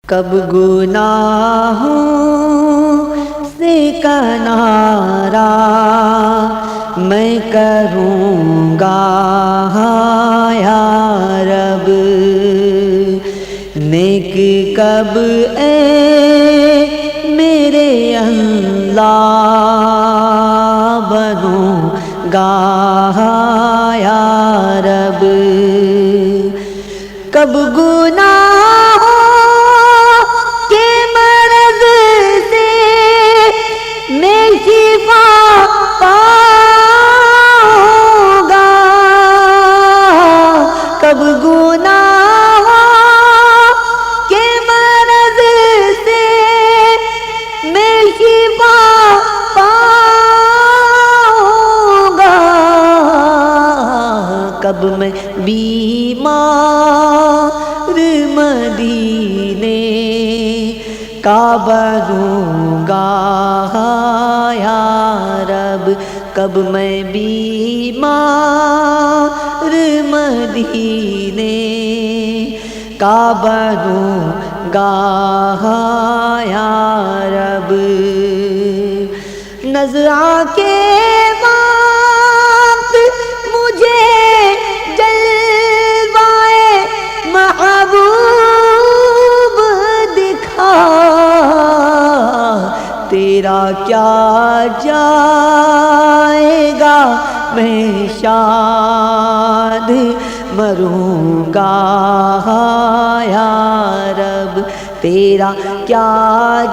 کب گناہوں سے کنارہ میں کروں گا یا رب، نیک کب اے میرے اللہ بنوں گا یا رب، کب گناہوں کے مرض سے میں شفا پاؤں گا، کب گناہوں کے مرض سے میں شفا پاؤں گا، کب میں بیمار مدینے کا بنوں گا یا رب، کب میں بیمار مدینے کا بنوں گا یا رب، نزعہ کے وقت مجھے جلوائے محبوب دکھا، تیرا کیا جائے گا میں شاد مروں گا یا رب، تیرا کیا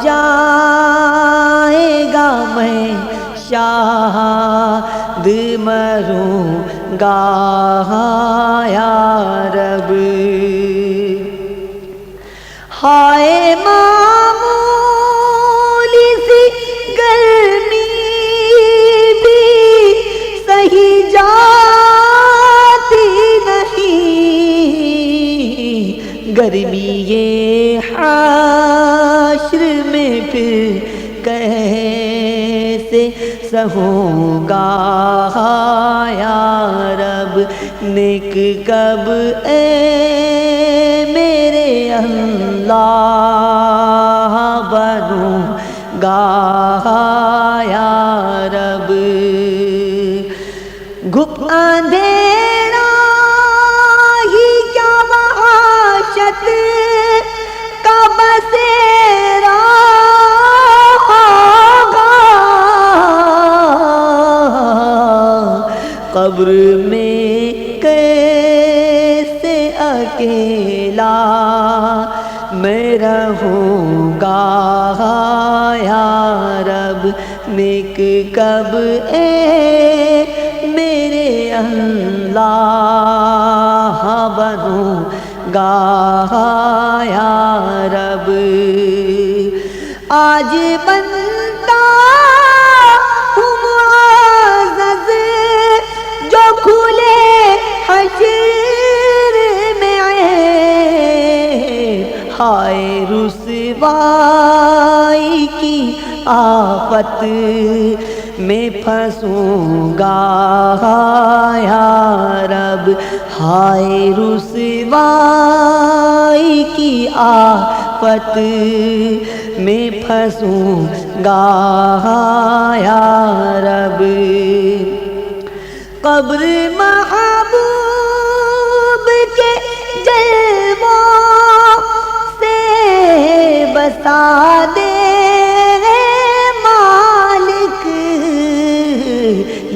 جائے گا میں شاد مروں گا یا رب، ہائے معمولی سی گرمی بھی سہی جاتی نہیں، گرمی یہ حشر میں پھر کیسے سہوں گا یا رب، نیک کب اے میرے اللہ بنوں گا یا رب، گھپ اندھیرا ہی کیا وحشت کا بسیرا ہوگا، قبر میں کیسے اکیلا میں رہوں گا یا رب، نیک کب اے میرے اللہ بنوں گا یا رب، آج بنتا ہوں معزز جو کھلے حشر میں ہائے رسوائی کی آفت میں پھنسوں گا یا رب، ہائے رسوائی کی آفت میں پھنسوں گا یا رب، قبر محبوب کے جلووں سے بسا دے مالک،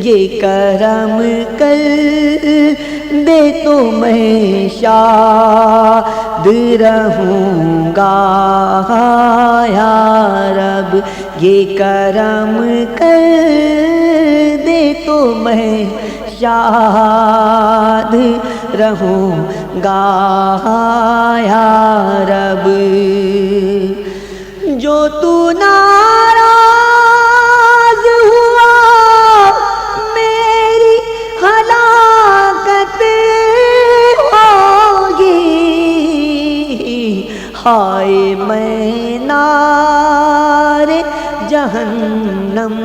یہ کرم کر دے تو میں شاد رہوں گا یا رب، یہ کرم کر دے تو میں شاد رہوں گا یا رب، جو تو ناراض ہوا میری ہلاکت ہوگی، ہائے میں نار جہنم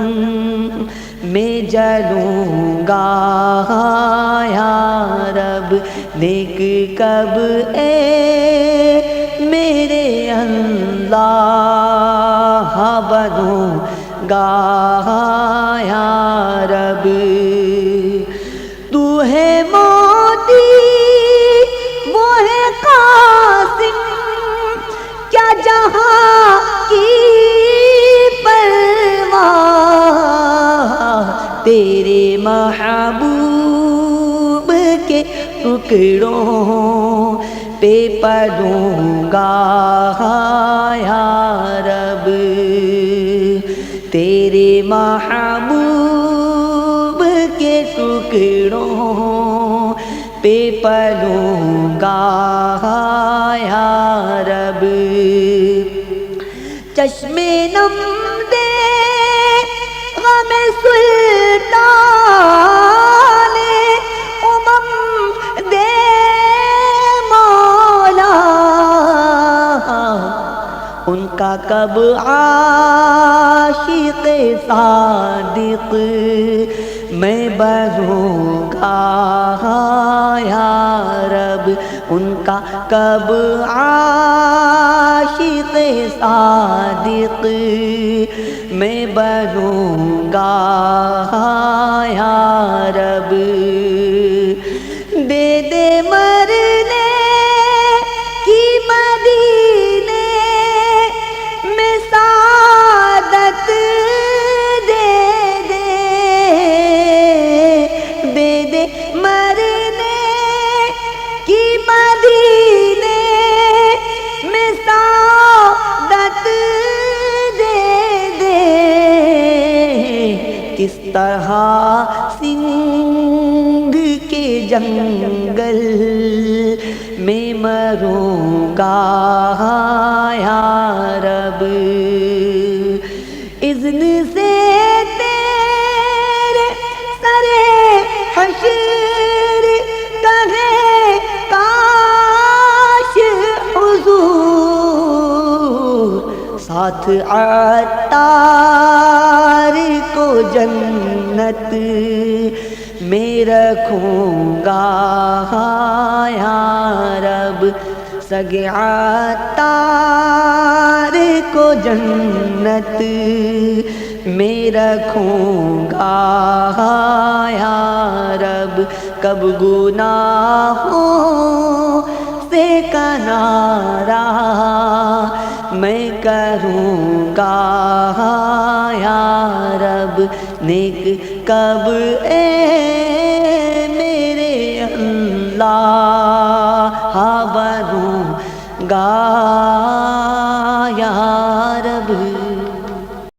میں جلوں گا یا رب، نیک کب اے میرے اللہ بنوں گا یا رب تو ہے موتی وہ ہے قاسم کیا جہاں کی پرواہ تیرے محبوب کے ٹکڑوں پہ پڑوں گا یا رب تیرے محبوب کے ٹکڑوں پہ پڑوں گا یا رب چشمے نم دے غم سلطان امم دے مولا ان کا کب عاشق صادق میں بنوں گا یا رب ان کا کب عاشق صادق میں بنوں گا یا رب دے دے مرنے کی مدینے میں سعادت دے دے دے دے مرنے کی مدینے میں سعادت دے دے کس طرح سنگھ کے جنگل میں مروں گا یا رب اذن سے تیرے سرے حشر کہے کاش حضور ساتھ عطار کو جنت میں رکھوں گا یا رب سگے عطار کو جنت میں رکھوں گا یا رب کب گناہوں سے کنارہ میں کروں گا یا رب نیک کب اے میرے اللہ بنوں گا یا رب